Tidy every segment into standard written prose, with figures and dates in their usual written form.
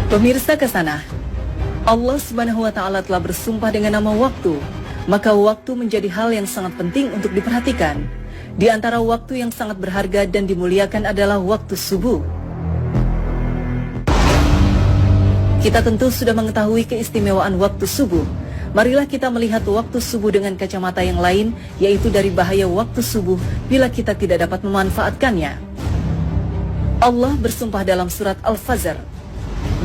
Pemirsa Kesana, Allah Subhanahu wa Ta'ala telah bersumpah dengan nama waktu, maka waktu menjadi hal yang sangat penting untuk diperhatikan. Di antara waktu yang sangat berharga dan dimuliakan adalah waktu subuh. Kita tentu sudah mengetahui keistimewaan waktu subuh. Marilah kita melihat waktu subuh dengan kacamata yang lain, yaitu dari bahaya waktu subuh bila kita tidak dapat memanfaatkannya. Allah bersumpah dalam surat Al-Fajr,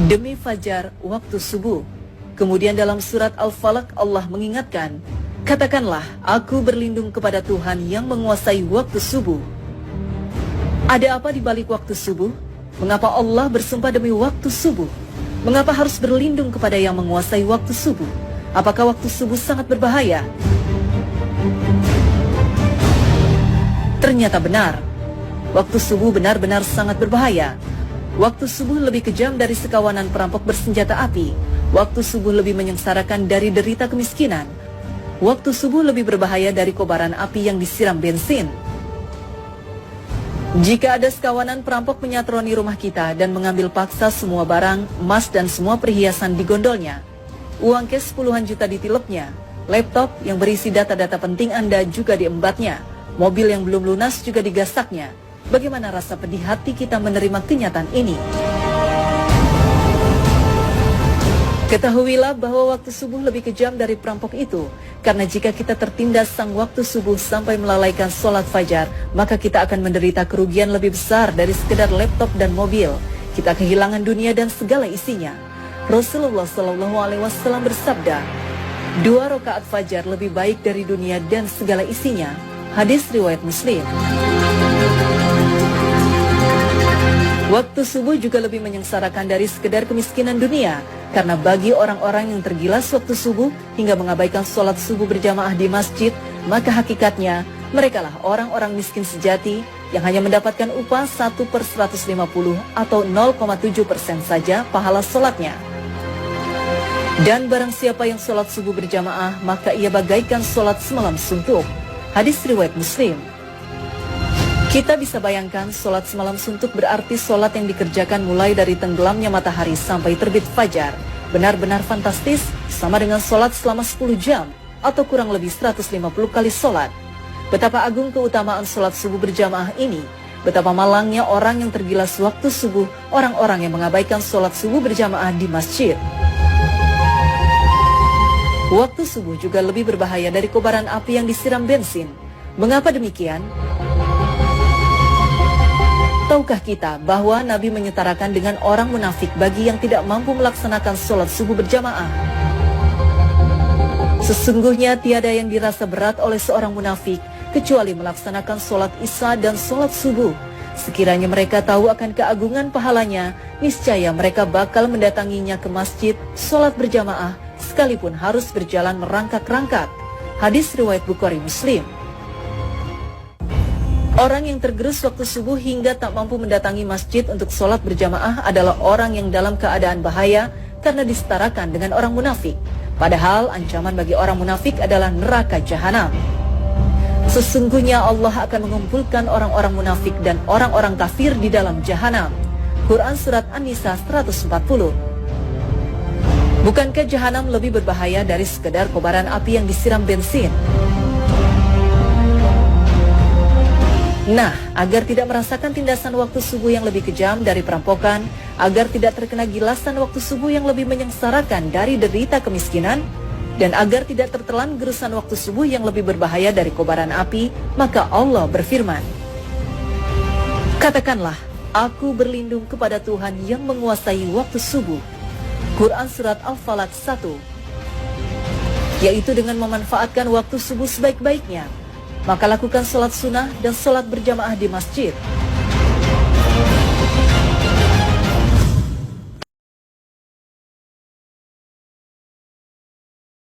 demi fajar waktu subuh. Kemudian dalam surat Al-Falaq Allah mengingatkan, katakanlah aku berlindung kepada Tuhan yang menguasai waktu subuh. Ada apa di balik waktu subuh? Mengapa Allah bersumpah demi waktu subuh? Mengapa harus berlindung kepada yang menguasai waktu subuh? Apakah waktu subuh sangat berbahaya? Ternyata benar. Waktu subuh benar-benar sangat berbahaya. Waktu subuh lebih kejam dari sekawanan perampok bersenjata api. Waktu subuh lebih menyengsarakan dari derita kemiskinan. Waktu subuh lebih berbahaya dari kobaran api yang disiram bensin. Jika ada sekawanan perampok menyatroni rumah kita dan mengambil paksa semua barang, emas dan semua perhiasan di gondolnya, uang cash puluhan juta ditilepnya, laptop yang berisi data-data penting Anda juga diembatnya, mobil yang belum lunas juga digasaknya, bagaimana rasa pedih hati kita menerima kenyataan ini? Ketahuilah bahwa waktu subuh lebih kejam dari perampok itu, karena jika kita tertindas sang waktu subuh sampai melalaikan sholat fajar, maka kita akan menderita kerugian lebih besar dari sekedar laptop dan mobil. Kita kehilangan dunia dan segala isinya. Rasulullah SAW bersabda, 2 rakaat fajar lebih baik dari dunia dan segala isinya. Hadis riwayat Muslim. Waktu subuh juga lebih menyengsarakan dari sekedar kemiskinan dunia, karena bagi orang-orang yang tergilas waktu subuh hingga mengabaikan sholat subuh berjamaah di masjid, maka hakikatnya merekalah orang-orang miskin sejati yang hanya mendapatkan upah 1/150 atau 0,7% saja pahala sholatnya. Dan barang siapa yang sholat subuh berjamaah, maka ia bagaikan sholat semalam suntuk. Hadis riwayat Muslim. Kita bisa bayangkan sholat semalam suntuk berarti sholat yang dikerjakan mulai dari tenggelamnya matahari sampai terbit fajar. Benar-benar fantastis, sama dengan sholat selama 10 jam atau kurang lebih 150 kali sholat. Betapa agung keutamaan sholat subuh berjamaah ini. Betapa malangnya orang yang tergilas waktu subuh, orang-orang yang mengabaikan sholat subuh berjamaah di masjid. Waktu subuh juga lebih berbahaya dari kobaran api yang disiram bensin. Mengapa demikian? Tahukah kita bahwa Nabi menyetarakan dengan orang munafik bagi yang tidak mampu melaksanakan sholat subuh berjamaah? Sesungguhnya tiada yang dirasa berat oleh seorang munafik kecuali melaksanakan sholat isya dan sholat subuh. Sekiranya mereka tahu akan keagungan pahalanya, niscaya mereka bakal mendatanginya ke masjid, sholat berjamaah, sekalipun harus berjalan merangkak-rangkak. Hadis riwayat Bukhari Muslim. Orang yang tergerus waktu subuh hingga tak mampu mendatangi masjid untuk sholat berjamaah adalah orang yang dalam keadaan bahaya karena disetarakan dengan orang munafik. Padahal ancaman bagi orang munafik adalah neraka jahanam. Sesungguhnya Allah akan mengumpulkan orang-orang munafik dan orang-orang kafir di dalam jahanam. Quran Surat An-Nisa 140. Bukankah jahanam lebih berbahaya dari sekedar kobaran api yang disiram bensin? Nah, agar tidak merasakan tindasan waktu subuh yang lebih kejam dari perampokan, agar tidak terkena gilasan waktu subuh yang lebih menyengsarakan dari derita kemiskinan, dan agar tidak tertelan gerusan waktu subuh yang lebih berbahaya dari kobaran api, maka Allah berfirman, katakanlah, aku berlindung kepada Tuhan yang menguasai waktu subuh. Quran Surat Al-Falaq 1. Yaitu dengan memanfaatkan waktu subuh sebaik-baiknya, maka lakukan sholat sunnah dan sholat berjamaah di masjid.